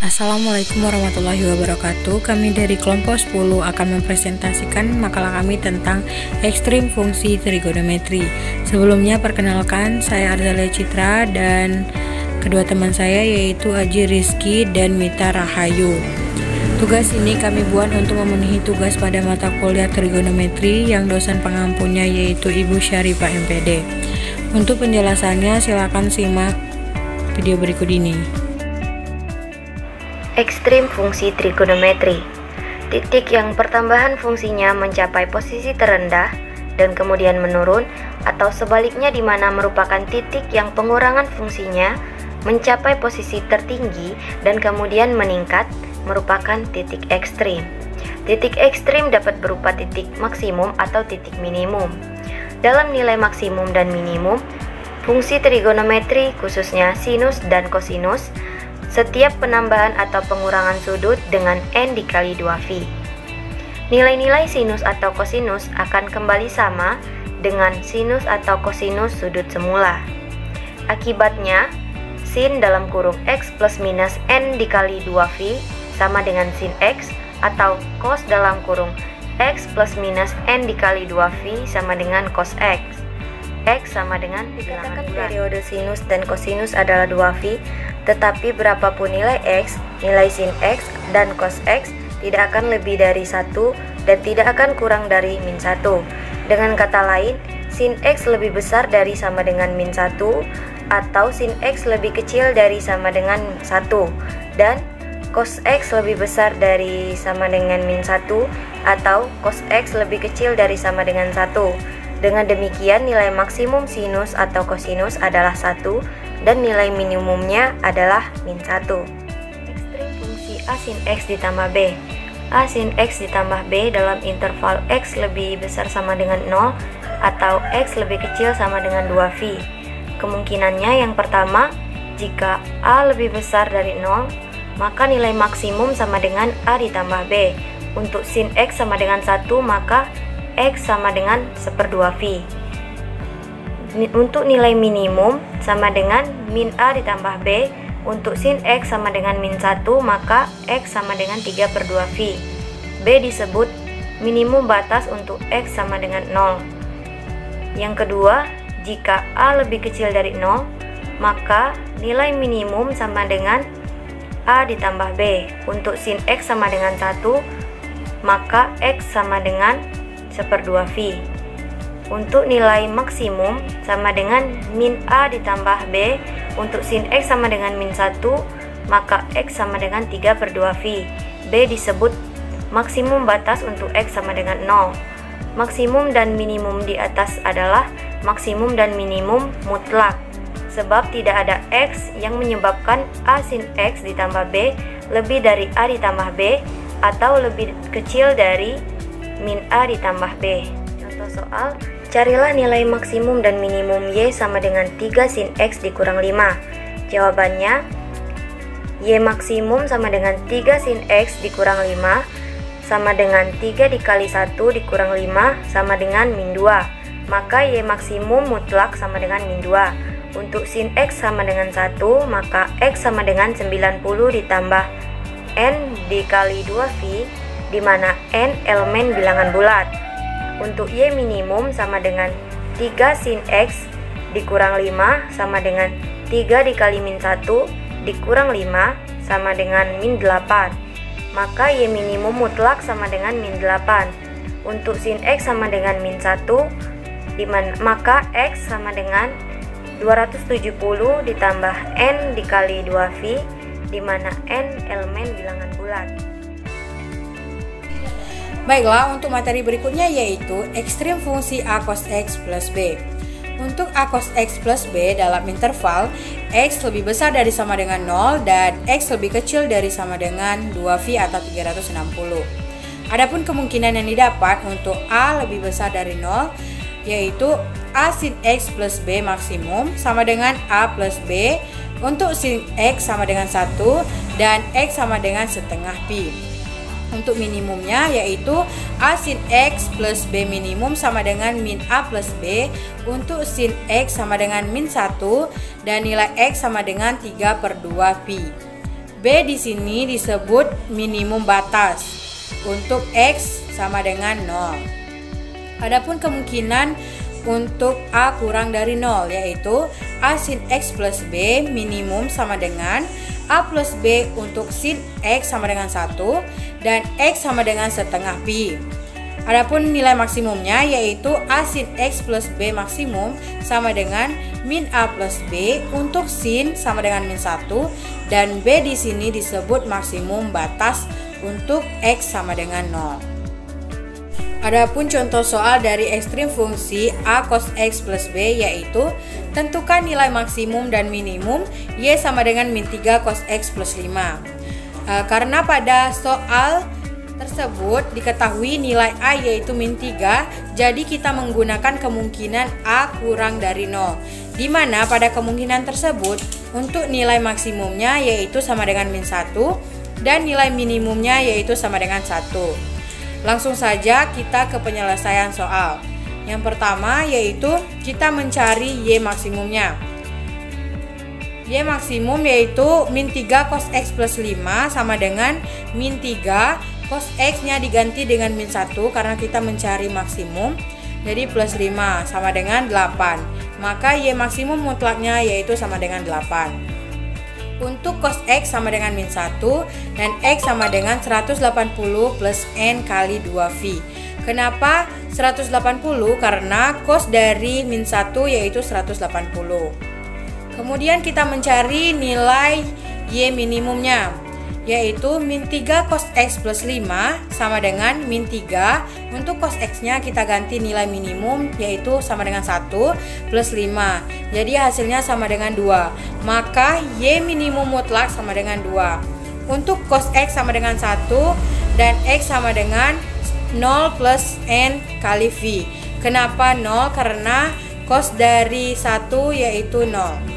Assalamualaikum warahmatullahi wabarakatuh. Kami dari kelompok 10 akan mempresentasikan makalah kami tentang ekstrim fungsi trigonometri. Sebelumnya perkenalkan, saya Arzalia Citra dan kedua teman saya yaitu Aji Rizky dan Mita Rahayu. Tugas ini kami buat untuk memenuhi tugas pada mata kuliah trigonometri yang dosen pengampunya yaitu Ibu Syarifah MPD. Untuk penjelasannya silakan simak video berikut ini. Ekstrim fungsi trigonometri. Titik yang pertambahan fungsinya mencapai posisi terendah dan kemudian menurun, atau sebaliknya di mana merupakan titik yang pengurangan fungsinya mencapai posisi tertinggi dan kemudian meningkat, merupakan titik ekstrim. Titik ekstrim dapat berupa titik maksimum atau titik minimum. Dalam nilai maksimum dan minimum, fungsi trigonometri khususnya sinus dan kosinus, setiap penambahan atau pengurangan sudut dengan n dikali 2π. Nilai-nilai sinus atau kosinus akan kembali sama dengan sinus atau kosinus sudut semula. Akibatnya, sin dalam kurung x plus minus n dikali 2π sama dengan sin x, atau cos dalam kurung x plus minus n dikali 2π sama dengan cos x. X sama dengan dikatakan periode sinus dan kosinus adalah 2π, tetapi berapapun nilai X, nilai sin X dan cos X tidak akan lebih dari 1 dan tidak akan kurang dari min 1. Dengan kata lain, sin X lebih besar dari sama dengan min 1, atau sin X lebih kecil dari sama dengan 1, dan cos X lebih besar dari sama dengan min 1, atau cos X lebih kecil dari sama dengan 1. Dengan demikian, nilai maksimum sinus atau kosinus adalah 1 dan nilai minimumnya adalah min 1. Ekstrim fungsi A sin X ditambah B. A sin X ditambah B dalam interval X lebih besar sama dengan 0 atau X lebih kecil sama dengan 2π. Kemungkinannya yang pertama, jika A lebih besar dari 0, maka nilai maksimum sama dengan A ditambah B. Untuk sin X sama dengan 1, maka X sama dengan 1/2π. Untuk nilai minimum sama dengan min A ditambah B. Untuk sin X sama dengan min 1, maka X sama dengan 3/2π. B disebut minimum batas untuk X sama dengan 0. Yang kedua, jika A lebih kecil dari 0, maka nilai minimum sama dengan A ditambah B. Untuk sin X sama dengan 1, maka X sama dengan 1/2π. Untuk nilai maksimum sama dengan min A ditambah B. Untuk sin X sama dengan min 1, maka X sama dengan 3/2π. B disebut maksimum batas untuk X sama dengan 0. Maksimum dan minimum di atas adalah maksimum dan minimum mutlak, sebab tidak ada X yang menyebabkan A sin X ditambah B lebih dari A ditambah B atau lebih kecil dari min A ditambah B. Contoh soal, carilah nilai maksimum dan minimum Y sama dengan 3 sin X dikurang 5. Jawabannya, Y maksimum sama dengan 3 sin X dikurang 5 sama dengan 3 dikali 1 dikurang 5 sama dengan min 2. Maka Y maksimum mutlak sama dengan min 2. Untuk sin X sama dengan 1, maka X sama dengan 90 ditambah N dikali 2π, di mana N elemen bilangan bulat. Untuk Y minimum sama dengan 3 sin X dikurang 5 sama dengan 3 dikali min 1 dikurang 5 sama dengan min 8. Maka Y minimum mutlak sama dengan min 8. Untuk sin X sama dengan min 1, maka X sama dengan 270 ditambah N dikali 2π, di mana N elemen bilangan bulat. Baiklah, untuk materi berikutnya yaitu ekstrim fungsi A cos X plus B. Untuk A cos X plus B dalam interval X lebih besar dari sama dengan 0 dan X lebih kecil dari sama dengan 2π atau 360. Adapun kemungkinan yang didapat untuk A lebih besar dari 0 yaitu A sin X plus B maksimum sama dengan A plus B. Untuk sin X sama dengan 1 dan X sama dengan setengah π. Untuk minimumnya yaitu A sin X plus B minimum sama dengan min A plus B. Untuk sin X sama dengan min 1 dan nilai X sama dengan 3/2π. B B di sini disebut minimum batas untuk X sama dengan 0. Adapun kemungkinan untuk A kurang dari 0, yaitu A sin X plus B minimum sama dengan A plus B untuk sin X sama dengan 1 dan X sama dengan setengah pi. Adapun nilai maksimumnya yaitu A sin X plus B maksimum sama dengan min A plus B untuk sin sama dengan min 1 dan B di sini disebut maksimum batas untuk X sama dengan 0. Adapun contoh soal dari ekstrim fungsi A cos X plus B yaitu tentukan nilai maksimum dan minimum Y sama dengan min 3 cos X plus 5. Karena pada soal tersebut diketahui nilai A yaitu min 3, jadi kita menggunakan kemungkinan A kurang dari 0, di mana pada kemungkinan tersebut untuk nilai maksimumnya yaitu sama dengan min 1 dan nilai minimumnya yaitu sama dengan 1. Langsung saja kita ke penyelesaian soal. Yang pertama yaitu kita mencari Y maksimumnya. Y maksimum yaitu min 3 cos X plus 5 sama dengan min 3 cos X nya diganti dengan min 1 karena kita mencari maksimum. Jadi plus 5 sama dengan 8. Maka Y maksimum mutlaknya yaitu sama dengan 8. Untuk cos X sama dengan min 1 dan X sama dengan 180 plus N kali 2V. Kenapa 180? Karena cos dari min 1 yaitu 180. Kemudian kita mencari nilai Y minimumnya, yaitu min 3 cos X plus 5 sama dengan min 3. Untuk cos X nya kita ganti nilai minimum yaitu sama dengan 1 plus 5. Jadi hasilnya sama dengan 2. Maka Y minimum mutlak sama dengan 2. Untuk cos X sama dengan 1 dan X sama dengan 0 plus N kali V. Kenapa 0? Karena cos dari 1 yaitu 0.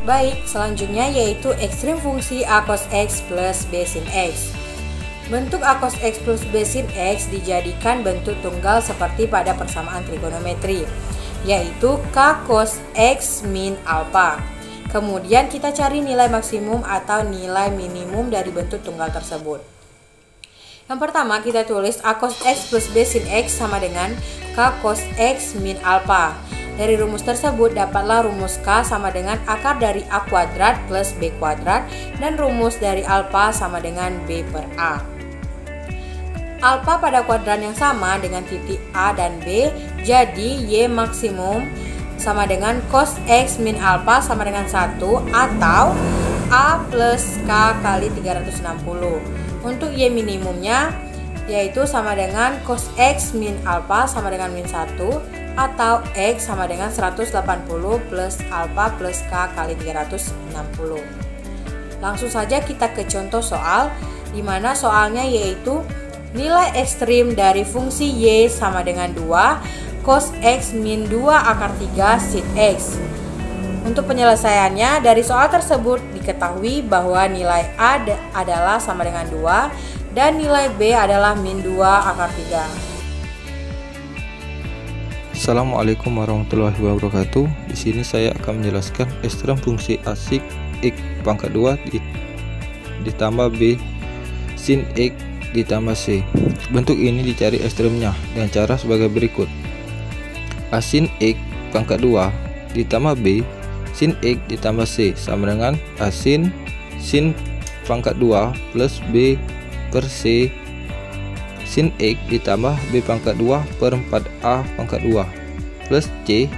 Baik, selanjutnya yaitu ekstrim fungsi A cos X plus B sin X. Bentuk A cos X plus B sin X dijadikan bentuk tunggal seperti pada persamaan trigonometri, yaitu K cos X min alpha. Kemudian kita cari nilai maksimum atau nilai minimum dari bentuk tunggal tersebut. Yang pertama kita tulis A cos X plus B sin X sama dengan K cos X min alpha. Dari rumus tersebut dapatlah rumus K sama dengan akar dari A kuadrat plus B kuadrat dan rumus dari alpha sama dengan B per A. Alpha pada kuadran yang sama dengan titik A dan B, jadi Y maksimum sama dengan cos X min alpha sama dengan 1 atau A plus K kali 360. Untuk Y minimumnya yaitu sama dengan cos X min alpha sama dengan min 1 atau X sama dengan 180 plus alpha plus K kali 360. Langsung saja kita ke contoh soal, di mana soalnya yaitu nilai ekstrim dari fungsi Y sama dengan 2 cos X min 2 akar 3 sin X. Untuk penyelesaiannya, dari soal tersebut diketahui bahwa nilai A adalah sama dengan 2 dan nilai B adalah min 2 akar 3. Assalamualaikum warahmatullahi wabarakatuh. Di sini saya akan menjelaskan ekstrem fungsi A sin X pangkat 2 ditambah B sin X ditambah C. Bentuk ini dicari ekstremnya dengan cara sebagai berikut. A sin X pangkat 2 ditambah B sin X ditambah C sama dengan A sin pangkat 2 plus B per C sin X ditambah B pangkat 2 per 4A pangkat 2 plus C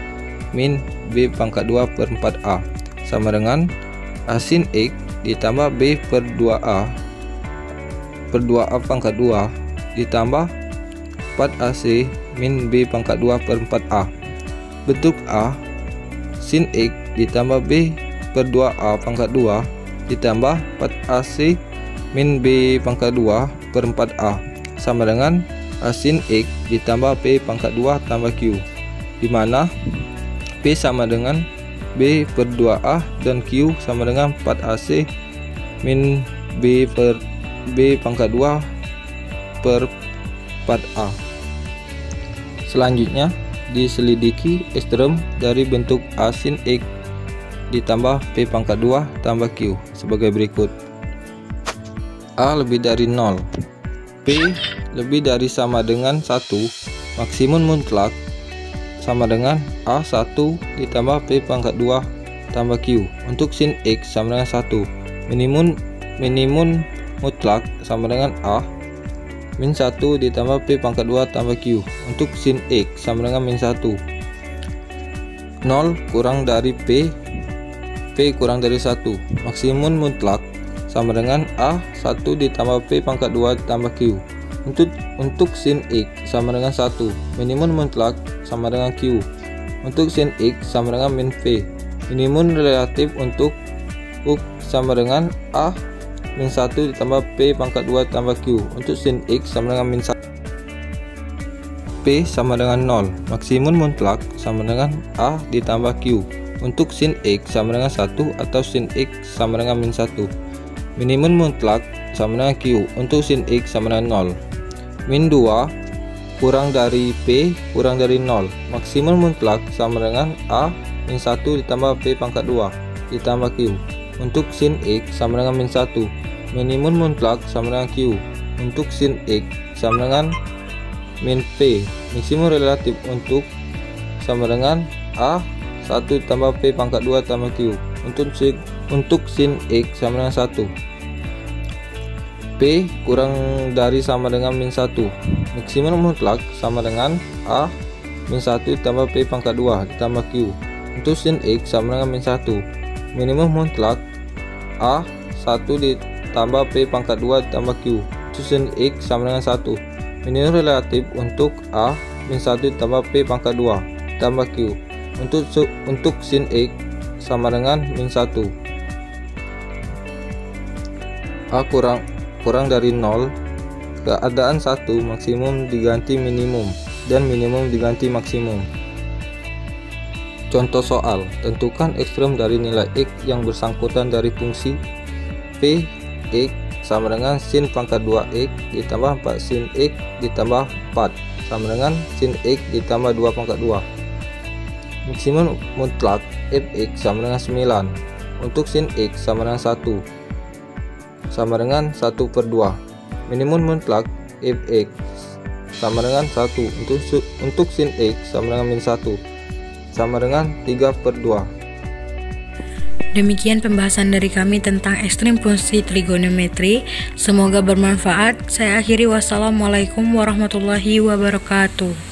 min B pangkat 2 per 4A sama dengan A sin X ditambah B per 2A pangkat 2 ditambah 4AC min B pangkat 2 per 4A. Bentuk A sin X ditambah B per 2A pangkat 2 ditambah 4AC min B pangkat 2 per 4A sama dengan A sin X ditambah B pangkat 2 tambah Q, di mana B sama dengan B per 2A dan Q sama dengan 4AC min B per B pangkat 2 per 4A. Selanjutnya diselidiki ekstrem dari bentuk A sin X ditambah P pangkat 2 tambah Q sebagai berikut. A lebih dari 0. P lebih dari sama dengan 1, maksimum mutlak sama dengan A1 ditambah P pangkat 2 tambah Q. Untuk sin X sama dengan 1, minimum mutlak sama dengan A min 1 ditambah P pangkat 2 tambah Q. Untuk sin X sama dengan min 1, 0 kurang dari P kurang dari 1, maksimum mutlak sama dengan A1 ditambah P pangkat 2 tambah Q. Untuk sin X sama dengan 1, minimum mutlak sama dengan Q. Untuk sin X sama dengan min V, minimum relatif untuk sama dengan A min 1 ditambah P pangkat 2 tambah Q. Untuk sin X sama dengan min 1, P sama dengan 0, maksimum mutlak sama dengan A ditambah Q. Untuk sin X sama dengan 1 atau sin X sama dengan min 1, minimum mutlak sama dengan Q. Untuk sin X sama dengan 0, min 2 kurang dari P kurang dari 0, maksimum mutlak sama dengan A min 1 ditambah P pangkat 2 ditambah Q. Untuk sin X sama dengan min 1, minimum mutlak sama dengan Q. Untuk sin X sama dengan min P, maksimum relatif untuk sama dengan A1 tambah P pangkat 2 tambah Q. Untuk sin X sama dengan 1, P kurang dari sama dengan min 1, maksimum mutlak sama dengan A min 1 tambah P pangkat 2 ditambah Q. Untuk sin X sama dengan min 1, minimum mutlak A1 ditambah P pangkat 2 ditambah Q. Untuk sin X sama dengan 1, minimum relatif untuk A min 1 ditambah P pangkat 2 ditambah Q. Untuk sin X sama dengan min 1, A kurang dari 0, keadaan 1 maksimum diganti minimum dan minimum diganti maksimum. Contoh soal, tentukan ekstrem dari nilai X yang bersangkutan dari fungsi P X sama dengan sin pangkat 2X ditambah 4 sin X ditambah 4 sama dengan sin X ditambah 2 pangkat 2. Maksimum mutlak Fx sama dengan 9. Untuk sin X sama dengan 1 sama dengan 1/2. Minimum mutlak Fx sama dengan 1. Untuk sin X sama dengan min 1 sama dengan 3/2. Demikian pembahasan dari kami tentang ekstrim fungsi trigonometri. Semoga bermanfaat. Saya akhiri, wassalamualaikum warahmatullahi wabarakatuh.